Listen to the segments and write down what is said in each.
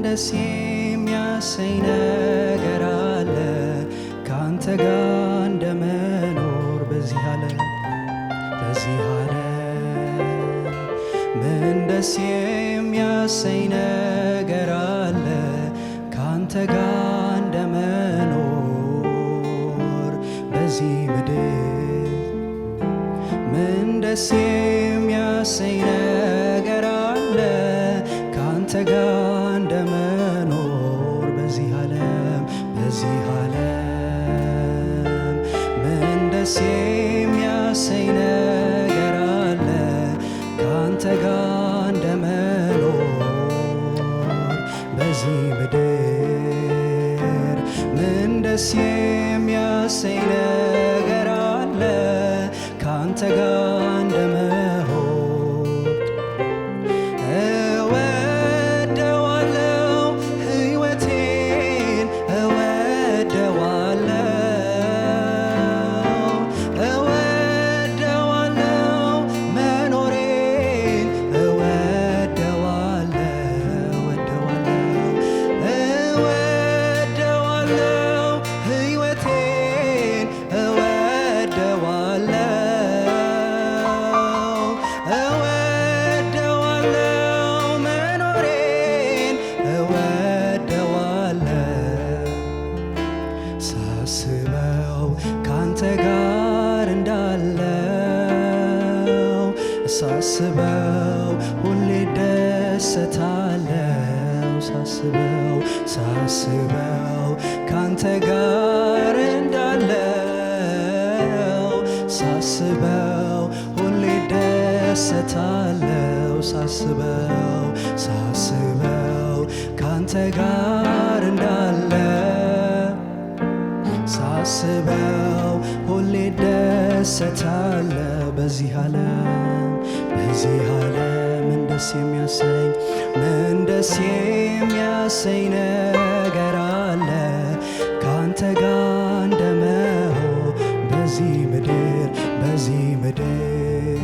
ደስ የሚያሰኝ ነገር አለ ካንተ ጋር እንደመኖር በዚህ ዓለም ምን ደስ የሚያሰኝ ነገር አለ ካንተ ጋር እንደመኖር በዚህ ምድር ምን ደስ የሚያሰኝ ነገር አለ ካንተ ጋር እንደመኖር በዚህ ዓለም ምን ደስ የሚያሰኝ ነገር አለ ካንተ ጋር እንደመኖር በዚህ ምድር ምን ደስ የሚያሰኝ ነገር አለ ካንተ ጋር እንደመሆን እወደዋለሁ ሕይወቴን እወደዋለሁ መኖሬን እወደዋለሁ ሕይወቴን ሳስበው ካንተ ጋር እንዳለው ሳስበው ሁሌ ደሰታለው ሳስበው ካንተ ጋር እንዳለው ሳስበው ሁሌ ደሰታለው ሳስበው ካንተ ጋር እንዳለ ሳስበው ሁሌ ደሰታለው በዚህ ዓለም ምን ደስ የሚያሰኝ ነገር አለ ካንተ ጋር እንደመሆን በዚህ ምድር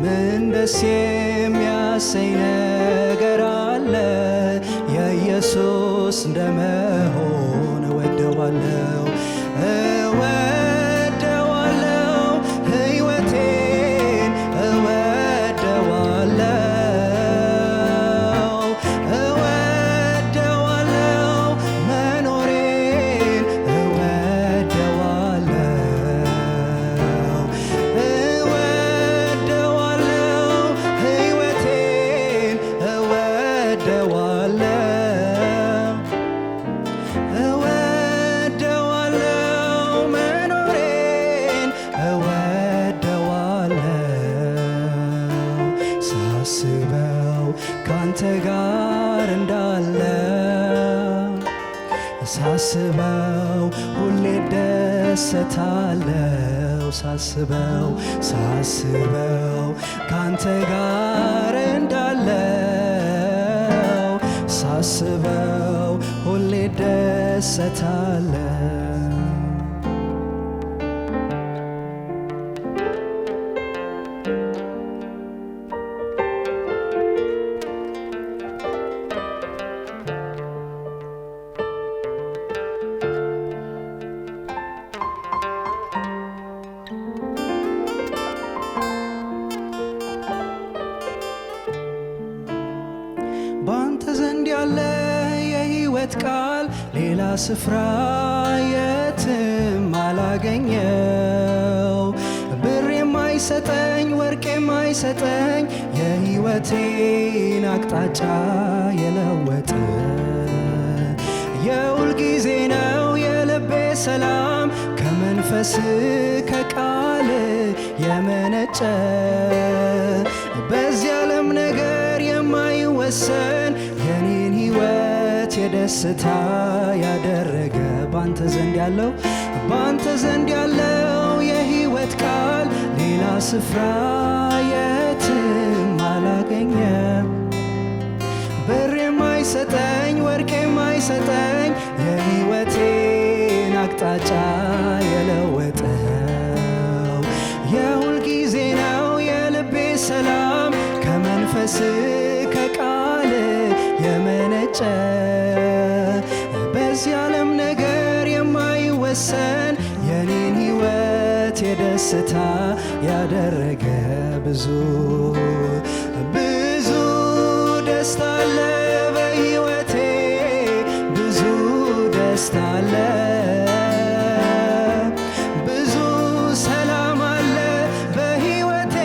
ምን ደስ የሚያሰኝ ነገር አለ የኢየሱስ እንደመሆን እወደዋለሁ ሕይወቴን እወደዋለሁ መኖሬን እወደዋለሁ ሕይወቴን እወደዋለሁ መኖሬን እወደዋለሁ ሳስበው ካንተ ጋር እንዳለው ሳስበው ሁሌ ደሰታለው ሳስበው ካንተ ጋር እንዳለው ሳስበው ሁሌ ደሰታለው ባንተ ዘንድ ያለ የሕይወት ቃል ሌላ ስፍራ የትም አላገኘው ብር የማይሰጠኝ ወርቅ የማይሰጠኝ የሕይወቴን አቅጣጫ የለወጠ የሁል ጊዜ ነው የልቤ ሰላም ከመንፈስ ከቃል የመነጨ በዚህ ዓለም ነገር የማይወሰን የኔን ሕይወት የደስታ ያደረገ ባንተ ዘንድ ያለው የሕይወት ቃል ሌላ ስፍራ የትም አላገኘም ብር የማይሰጠኝ ወርቅ የማይሰጠኝ የሕይወቴን አቅጣጫ የለወጠው የሁል ጊዜ ነው የልቤ ሰላም ከመንፈስ ከቃል የመነ የረጨ በዚህ ዓለም ነገር የማይወሰን የኔን ሕይወት የደስታ ያደረገ ብዙ ብዙ ደስታ አለ በሕይወቴ ብዙ ደስታ አለ ብዙ ሰላም አለ በሕይወቴ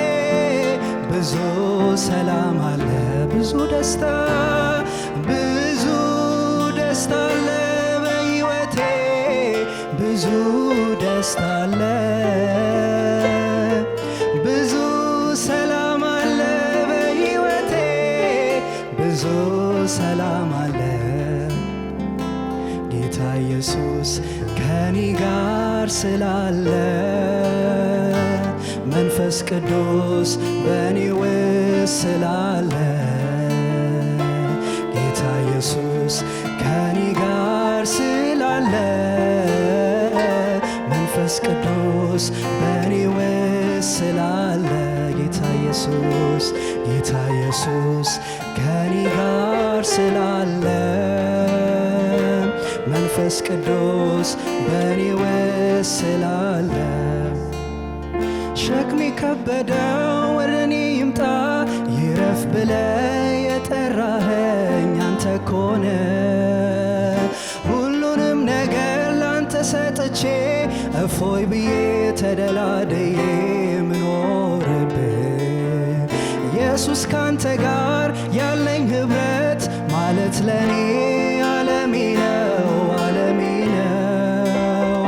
ብዙ ሰላም አለ ብዙ ደስታ ብዙ ደስታ አለ በሕይወቴ ብዙ ደስታ አለ ብዙ ሰላም አለ በሕይወቴ ብዙ ሰላም አለ ጌታ ኢየሱስ ከኔ ጋር ስላለ መንፈስ ቅዱስ በኔ ውስጥ ስላለ ጌታ ኢየሱስ ከኔ ጋር ስላለ መንፈስ ቅዱስ በኔ ውስጥ ስላለ ጌታ ኢየሱስ ከኔ ጋር ስላለ መንፈስ ቅዱስ በኔ ውስጥ ስላለ ሸክሜ ከበደው ወደ እኔ ይምጣ ይረፍ ብለ የጠራኸኝ አንተ ኮነ ሁሉንም ነገር ላንተ ሰጥቼ እፎይ ብዬ ተደላደዬ ምኖርብህ ኢየሱስ ካንተ ጋር ያለኝ ኅብረት ማለት ለኔ ዓለሜ ነው ዓለሜ ነው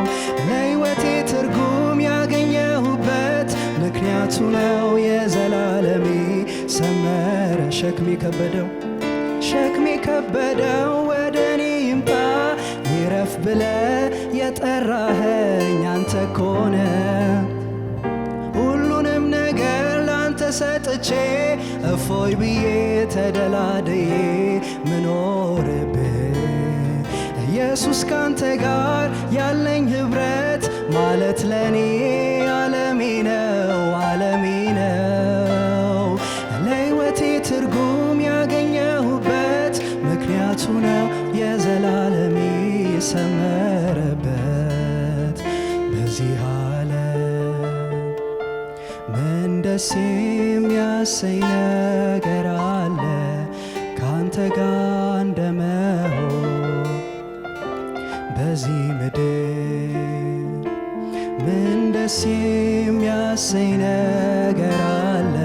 ለሕይወቴ ትርጉም ያገኘሁበት ምክንያቱ ነው የዘላለሜ ሰመረ ሸክሜ ከበደው ወደ እኔ ይምጣ ይረፍ ብለ የጠራኸኝ አንተ ኮነ ሁሉንም ነገር ላንተ ሰጥቼ እፎይ ብዬ ተደላደዬ ምኖርብህ ኢየሱስ ካንተ ጋር ያለኝ ኅብረት ማለት ለኔ ዓለሜ ነው ዓለሜ ነው ለሕይወቴ ትርጉም ያገኘሁበት ምክንያቱ ነው የዘላለሜ ሰመረበት በዚህ ዓለም ምን ደስ የሚያሰኝ ነገር አለ ካንተ ጋር እንደመሆን በዚህ ምድር ምን ደስ የሚያሰኝ ነገር አለ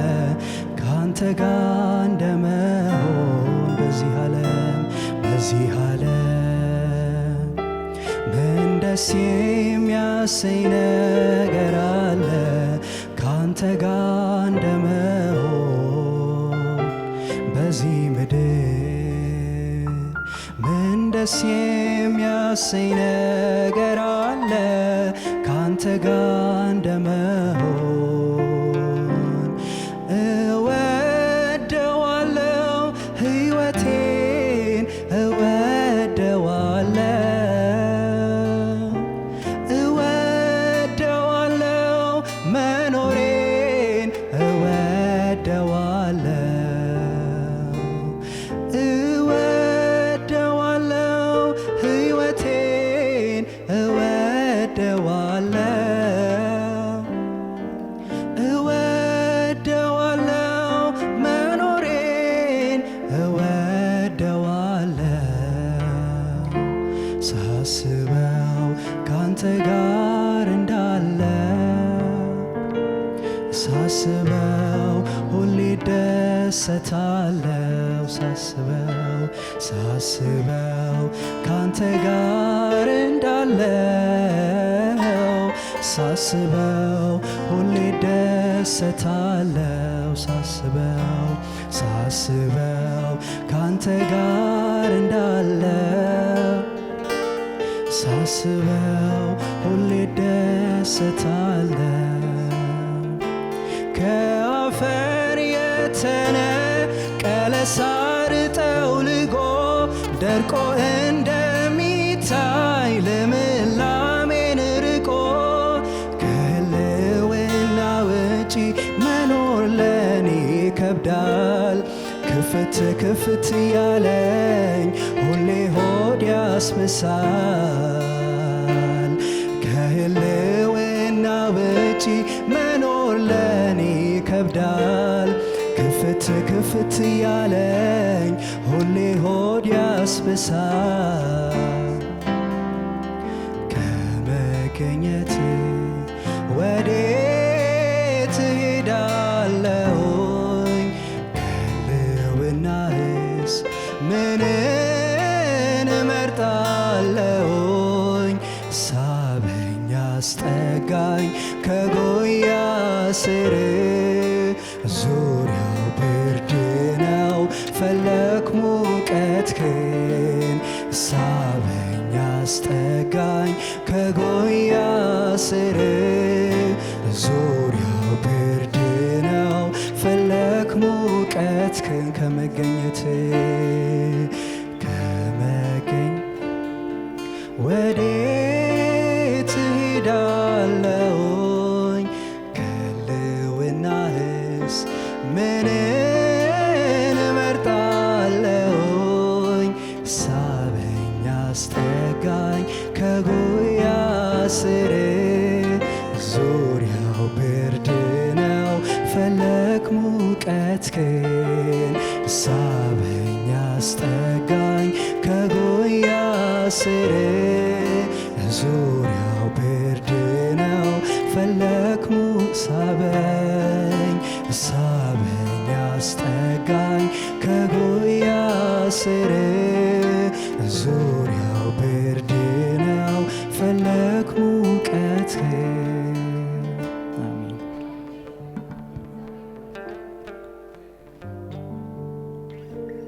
ካንተ ጋር እንደመሆን በዚህ ዓለም ምን ደስ የሚያሰኝ ነገር አለ ካንተ ጋር እንደመሆን በዚህ ምድር ምን ደስ የሚያሰኝ ነገር አለ ካንተ ጋር እንደመሆን እወደዋለሁ ሕይወቴን እወደዋለሁ መኖሬን እወደዋለሁ ሕይወቴን እወደዋለሁ መኖሬን እወደዋለሁ ሳስበው ካንተ ጋር እንዳለ ሳስበው ሁሌ ደሰታለው ሳስበው ካንተ ጋር እንዳለው ሳስበው ሁሌ ደሰታለው ሳስበው ካንተ ጋር እንዳለው ሳስበው ሁሌ ደሰታለው ከአፈር የተነቀለ ሳር ጠውልጎ ደርቆ እንደሚታይ ልምላሜን ርቆ ከሕልውና ውጪ መኖር ለኔ ይከብዳል ክፍት ክፍት ያለኝ ሁሌ ሆድ ያስብሳል። ከህልውና ውጪ መኖር ለኔ ይከብዳል። ክፍት ክፍት ያለኝ ሁሌ ሆድ ያስብሳል። ከመገኘት ወዴት እሄዳለሁኝ? ከህልውናህስ ምንን እመርጣለሁኝ? ሳበኝ አስጠጋኝ ከጉያ ስር ዙሪያው ብርድ ነው ፈለክ ሙቀትህን። ሳበኝ አስጠጋኝ ከጉያ ስር ዙሪያው ብርድ ነው ፈለክ ሙቀትህን። ከመገኘት ወዴት እሄዳለሁኝ? ከህልውናህስ ምንን እመርጣለሁኝ? ሳበኝ አስጠጋኝ ከጉያ ስር ዙሪያው ብርድ ነው ፈለክ ሙቀትህን። ሳበኝ አስጠጋኝ ከጉያ ስር ዙሪያው ብርድ ነው ፈለክ ሳበኝ ሳበኝ አስጠጋኝ ከጉያ ስር